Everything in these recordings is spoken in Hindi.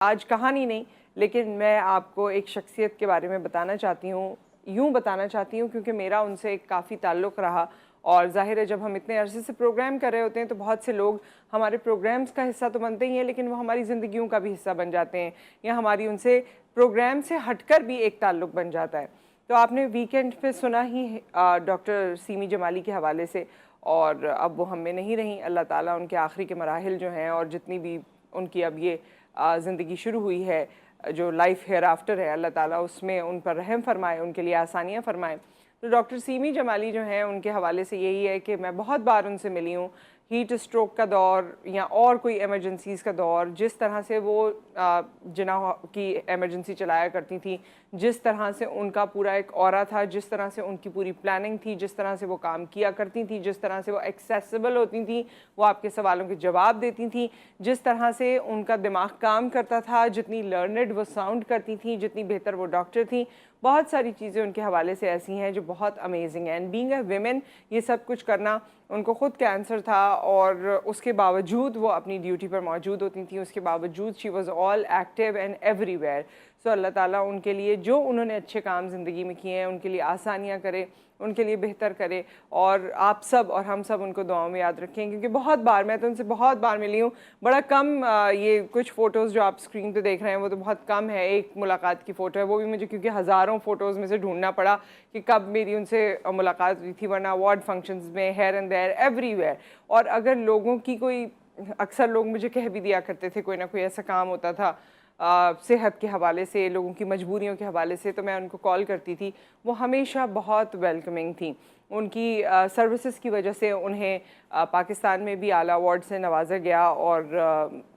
आज कहानी नहीं, लेकिन मैं आपको एक शख्सियत के बारे में बताना चाहती हूँ। यूँ बताना चाहती हूँ क्योंकि मेरा उनसे काफ़ी ताल्लुक़ रहा और ज़ाहिर है जब हम इतने अरसे से प्रोग्राम कर रहे होते हैं तो बहुत से लोग हमारे प्रोग्राम्स का हिस्सा तो बनते ही हैं, लेकिन वो हमारी ज़िंदगियों का भी हिस्सा बन जाते हैं या हमारी उनसे प्रोग्राम से हटकर भी एक ताल्लुक़ बन जाता है। तो आपने वीकेंड पे सुना ही डॉक्टर सीमी जमाली के हवाले से, और अब वो हम में नहीं रहीं। अल्लाह ताला उनके आखिरी के मराहिल जो हैं और जितनी भी उनकी अब ये ज़िंदगी शुरू हुई है, जो लाइफ हेयर आफ्टर है, अल्लाह ताला उसमें उन पर रहम फरमाए, उनके लिए आसानियाँ फरमाए। तो डॉक्टर सीमी जमाली जो हैं उनके हवाले से यही है कि मैं बहुत बार उनसे मिली हूँ। हीट स्ट्रोक का दौर या और कोई एमरजेंसीज़ का दौर, जिस तरह से वो जिना की एमरजेंसी चलाया करती थी, जिस तरह से उनका पूरा एक ऑरा था, जिस तरह से उनकी पूरी प्लानिंग थी, जिस तरह से वो काम किया करती थी, जिस तरह से वो एक्सेसिबल होती थी, वो आपके सवालों के जवाब देती थी, जिस तरह से उनका दिमाग काम करता था, जितनी लर्नड वो साउंड करती थी, जितनी बेहतर वो डॉक्टर थी, बहुत सारी चीज़ें उनके हवाले से ऐसी हैं जो बहुत अमेजिंग हैं। एंड बीइंग अ विमेन ये सब कुछ करना, उनको ख़ुद कैंसर था और उसके बावजूद वो अपनी ड्यूटी पर मौजूद होती थी, उसके बावजूद she was all active and everywhere. So अल्लाह ताला उनके लिए जो उन्होंने अच्छे काम ज़िंदगी में किए हैं उनके लिए आसानियाँ करे, उनके लिए बेहतर करे, और आप सब और हम सब उनको दुआओं में याद रखें। क्योंकि बहुत बार मैं तो उनसे बहुत बार मिली हूँ, बड़ा कम ये कुछ फ़ोटोज़ जो आप स्क्रीन पे देख रहे हैं वो तो बहुत कम है, एक मुलाकात की फ़ोटो है, वो भी मुझे क्योंकि हज़ारों फ़ोटोज़ में से ढूंढना पड़ा कि कब मेरी उनसे मुलाकात हुई थी, वरना अवार्ड फंक्शंस में, हेयर एंड देयर, एवरीवेयर। और अगर लोगों की कोई, अक्सर लोग मुझे कह भी दिया करते थे, कोई ना कोई ऐसा काम होता था सेहत के हवाले से, लोगों की मजबूरियों के हवाले से, तो मैं उनको कॉल करती थी। वो हमेशा बहुत वेलकमिंग थी। उनकी सर्विसेज की वजह से उन्हें पाकिस्तान में भी आला अवार्ड से नवाजा गया और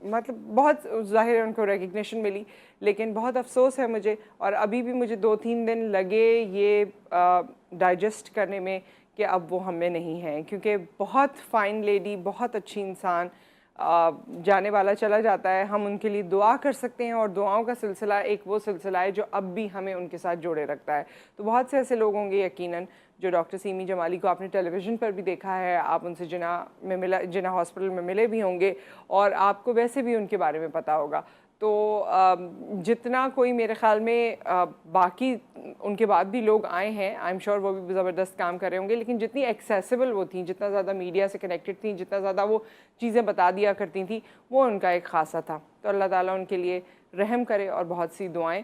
मतलब बहुत ज़ाहिर है उनको रिकग्निशन मिली। लेकिन बहुत अफसोस है मुझे, और अभी भी मुझे 2-3 दिन लगे ये डाइजेस्ट करने में कि अब वो हम में नहीं हैं। क्योंकि बहुत फ़ाइन लेडी, बहुत अच्छी इंसान, जाने वाला चला जाता है, हम उनके लिए दुआ कर सकते हैं, और दुआओं का सिलसिला एक वो सिलसिला है जो अब भी हमें उनके साथ जोड़े रखता है। तो बहुत से ऐसे लोग होंगे यकीनन जो डॉक्टर सीमी जमाली को आपने टेलीविज़न पर भी देखा है, आप उनसे जिना हॉस्पिटल में मिले भी होंगे, और आपको वैसे भी उनके बारे में पता होगा। तो जितना कोई मेरे ख़्याल में बाकी उनके बाद भी लोग आए हैं, आई एम श्योर वो भी ज़बरदस्त काम कर रहे होंगे, लेकिन जितनी एक्सेसिबल वो थी, जितना ज़्यादा मीडिया से कनेक्टेड थी, जितना ज़्यादा वो चीज़ें बता दिया करती थी, वो उनका एक ख़ासा था। तो अल्लाह ताला उनके लिए रहम करे और बहुत सी दुआएं